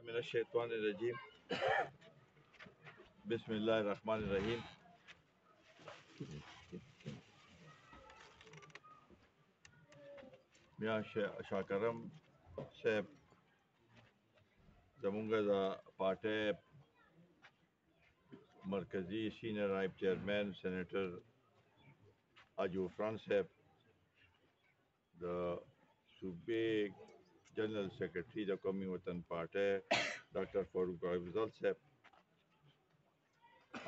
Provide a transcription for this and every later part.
من الشیطان الرجیم بسم الله الرحمن الرحیم میا شاکرم صاحب زمونږ د پارټۍ مرکزی سینئر نائب چیئرمین سینیټر اجوفران صاحب د صوبې جنرل سیکرټری د قومي وطن پارټۍ ډاکټر فاروق افضل صاحب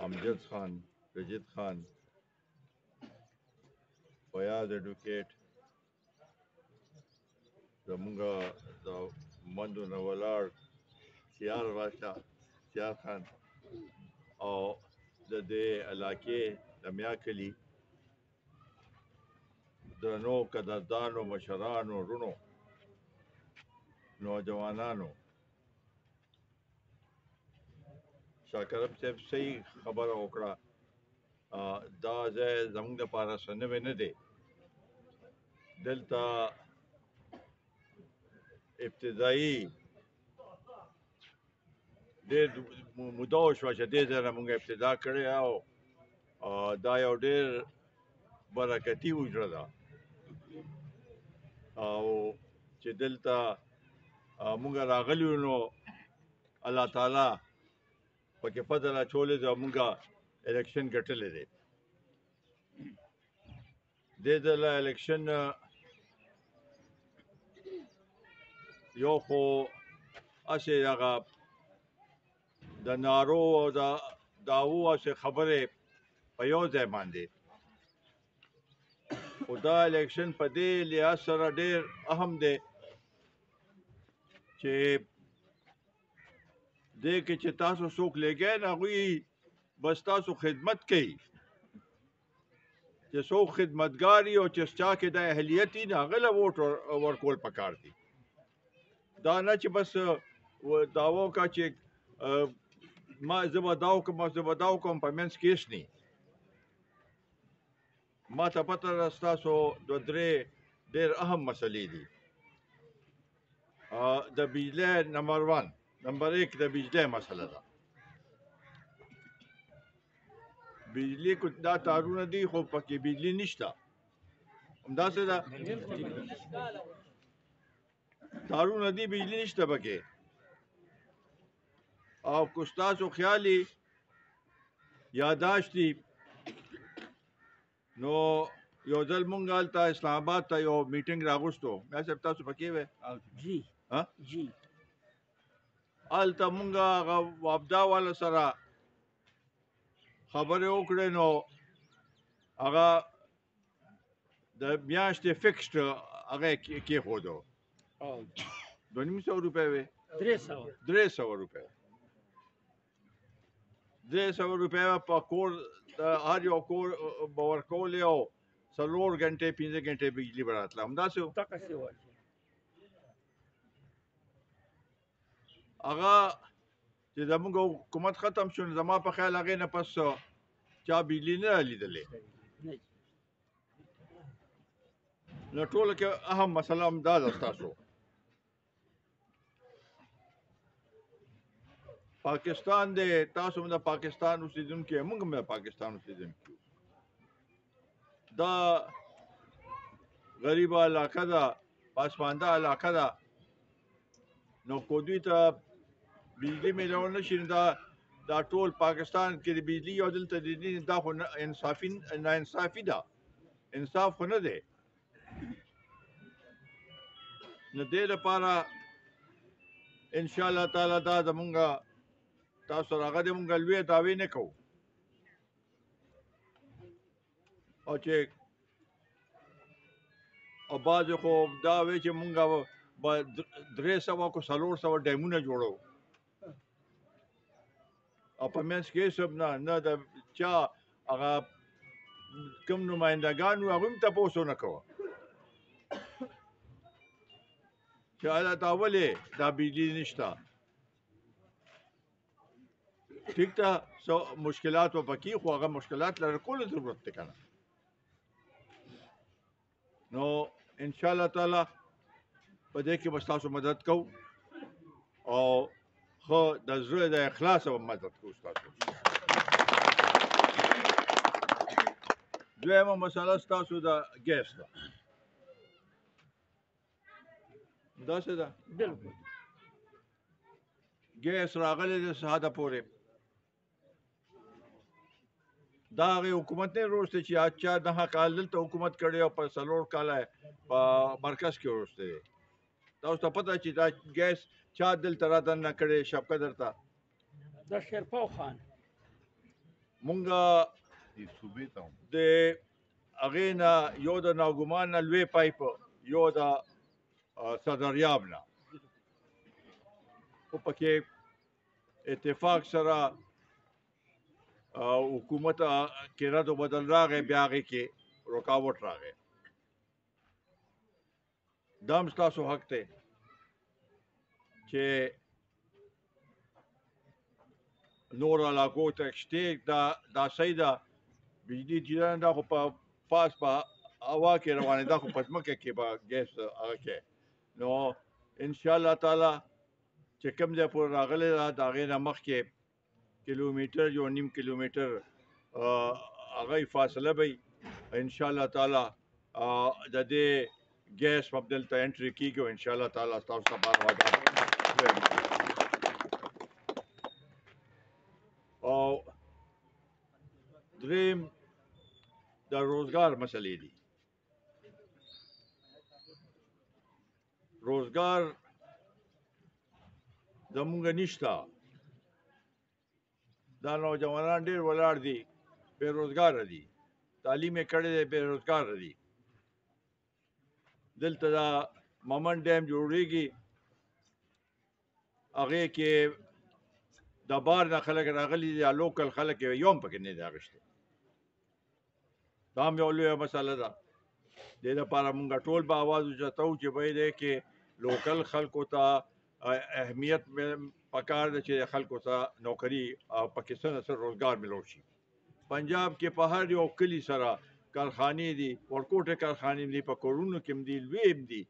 امجد خان رجید خان فیاض ایڈوکیټ زمونږ د مندو نه ولاړ سیار بادشاه سیار خان او د دې علاقې د میا کلي درنو قدردانو مشرانو رونو نوجوانانو شاکرم صاحب صحیح خبره وکړه دا ځای زموږ دپاره څه نوی نه دی دلته ابتدایي ډېر موده وشوه چې دې ځای نه مونږ ابتدا کړې او دا یو ډېر برکتي حجره ده او چې دلته مونږ راغلي یو نو الله تعالی پکې فضل اچولی دی او مونږ الیکشن ګټلی دی دې ځله الیکشن یو خو هسې هغه د نارو او د دعوو هسې خبرې په یو ځای باندې خو دا الیکشن په دې لحاظ سره ډېر اهم دی چې دې کې چې تاسو څوک لګئ نه هغوی بس تاسو خدمت کوي چې څوک خدمتګار وي او چې چا کې د اهلیت وي نه هغه له ووټ ورکول پکار دي دا نه چې بس دعوه وکړه چې زه به دا وکړم په منځ کې هېڅ نه ما ته پته ده ستاسو دوه درې ډېر اهم مسلې دي د بجلی نمبر 1 د بجلی مسله ده بجلی کو دا تارونه دي خو پکې بجلی نشته همداسې ده تارونه دي بجلی نشته پکې او که ستاسو خیال وي یاداشت دي نو یو ځل مونږ هلته اسلام آباد ته یو میټینګ راغوښتو میا صاحب تاسو پکې وی جی هلته مونږ هغه وابدا والا سره خبرې وکړې نو هغه د میاشتې فکسډ هغه کېښودو 250 روپۍ وې 300 روپۍ 300 روپۍ په کور د هر یو کور به ورکولې او 4 غنټې 5 غنټې بجلي به راتله همداسې و هغه چې زموږ حکومت ختم شو نو زما په خیال هغې نه پس چا بجلي نه ده لیدلې نو ټوله کې اهم مسله همدا ده ستاسو پاکستان دی تاسو هم د پاکستان اوسېدونکي موږ هم د پاکستان اوسېدونکي دا غریبه علاقه ده پسمانده علاقه ده نو کو دوی ته بجلي میلاو نه شي نو دا ټول پاکستان کې د بجلي یو دلته دی دا خو ناانصافي ده انصاف خو نه دی نو دې لپاره انشاءالله تعالی دا زمونږ تاسو هغه د مونږ لویې دعوې نه کوو او چې او بعضې خو دا وی چې مونږ به 300 کو 400 ډیمونه جوړو او په منځ کې هېڅ نه د چا هغه کوم نمایندګان وو هغوی هم تپوس ونه کوه چې دا ولې دا بجلي نشته ٹھیک تا مشکلات و پکې خو هغه مشکلات لري کول ضرورت دی کنه نو ان شاء الله تعالی په دې کې به تاسو مدد کوو او خو د زړه د اخلاص او مدد کوو ستاسو دویمه مسله ستاسو د ګیس ده داسې ده بالکل ګیس راغلی دی ساده پورې دا هغې حکومت نه وروسته چې چا 9 کال دلته حکومت کړی او په 4 کاله په مرکز کې وروسته دی تاسو ته پته چې دا ګیس چا دلته را دننه کړی شبکه درته د شیرپاو خان مونږه د هغې نه یو د ناګومان نه لوی پایپ یو د صدریاب نه خو پکې اتفاق سره حکومت کې رد و بدل راغی بیا هغې کې رکاوټ راغی دا هم ستاسو حق دی چې نور علاقو ته شته دا صحیح ده بجلی جریان دا خو په پاس په هوا کې روانې ده خو په ځمکه کې به ګیس هغه کې نو انشاءالله تعالی چې کوم ځای پورې راغلی ده د هغې نه مخکې کیلومیټر یو نیم کیلومیټر هغه فاصله به انشاءالله تعالی د دې ګیس په دلته انټري کېږي او انشاءالله تعالی ستاسو سبا او دریم د روزګار مسلې دي روزګار زمونږ نشته دا نوجوانان ډېر ولاړ دي بې روزګاره دي تعلیم یې کړی دی بې روزګاره دي دلته دا ممن ډیم جوړېږي هغې کې د بار نه خلک راغلي دي لوکل خلک یې یو هم پکې نه دی اخیستی دا هم یو لویه مسله ده دې دپاره مونږ ټول به اواز اوچتوو چې باید دی کې لوکل خلکو ته اهمیت پکار ده چې خلکو ته نوکري او پکې څه نه څه روزګار ملو شي پنجاب کې په هر یو کلي سره کارخانې دي ورکوټې کارخانې دي په کورونو کې هم دي لوی هم دي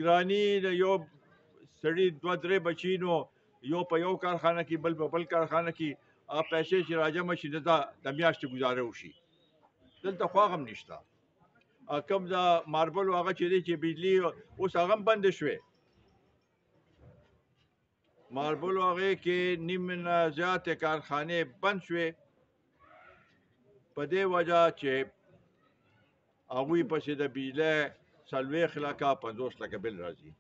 ګراني د یو سړي 2-3 بچي نو یو په یو کارخانه کې بل په بل کارخانه کې پیسې چې راجمع شي د میاشتې ګزاره وشي دلته خو هغه هم نشته کوم د ماربلو هغه چې دی چې بجلي اوس هغه هم بندې شوې ماربلو هغې کې نیم نه زیاتې کارخانې بند شوې په دې وجه چې هغوی پسې د بجلۍ 40 لکه 50 لکه بل راځي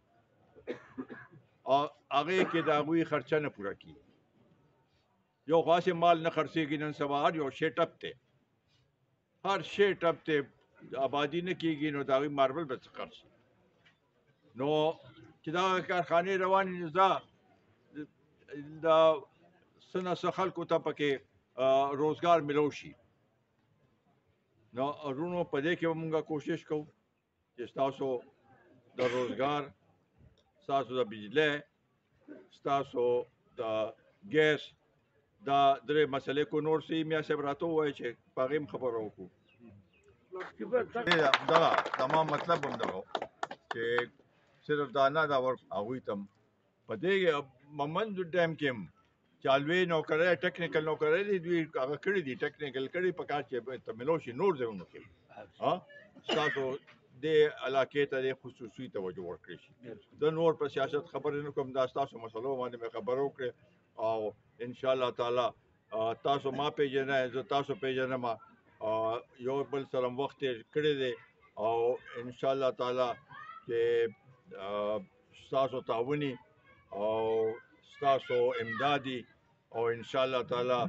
او هغې کې د هغوی خرچه نه پوره کېږي یو خو هسې مال نه خرڅېږي نن سبا هر یو شی ټپ دی هر شی ټپ دی آبادي نه کېږي نو د هغوی ماربل به څه خرڅ نو چې دغه کارخانې روانې نو دا د څه نه څه خلکو ته پکې روزګار ملو شي نو ورونو په دې کې به مونږ کوشش کوو چې ستاسو د روزګار ستاسو د بجلۍ ستاسو د ګیس دا درې مسلې کو نور څه میا صاحب راته ووایي چې په هغې هم خبره وکړو دغه تمام مطلب هم دغه چې صرف دا نه دا هغوی ته په دې ممند ډیم کې هم چالوې نوکرۍ ټیکنیکل نوکرۍ دي دوی هغه کړي دي ټیکنیکل کړي په کار چې ته ملو شي نور ځایونو کې ستاسو دې علاقې ته د خصوصي توجه ورکړی شي د نور په سیاست خبرې نه کوم دا ستاسو مسلو باندې مې خبره وکړې او انشاءالله تعالی تاسو ما پیژنئ زه تاسو پیژنم یو بل سره وخت تېر کړی دی او انشاءالله تعالی چې ستاسو تعاوني او ستاسو امدادي او انشاءالله تعالی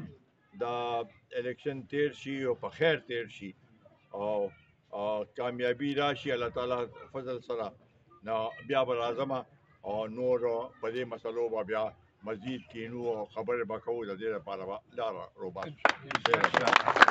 دا الیکشن تیر شي او په خیر تیر شي او کامیابی راشي الله تعالی فضل سره نو بیا به راځم او نور په دې مسلو به بیا مزید کینو او خبرې به کوو د دې لپاره به لاره روباسو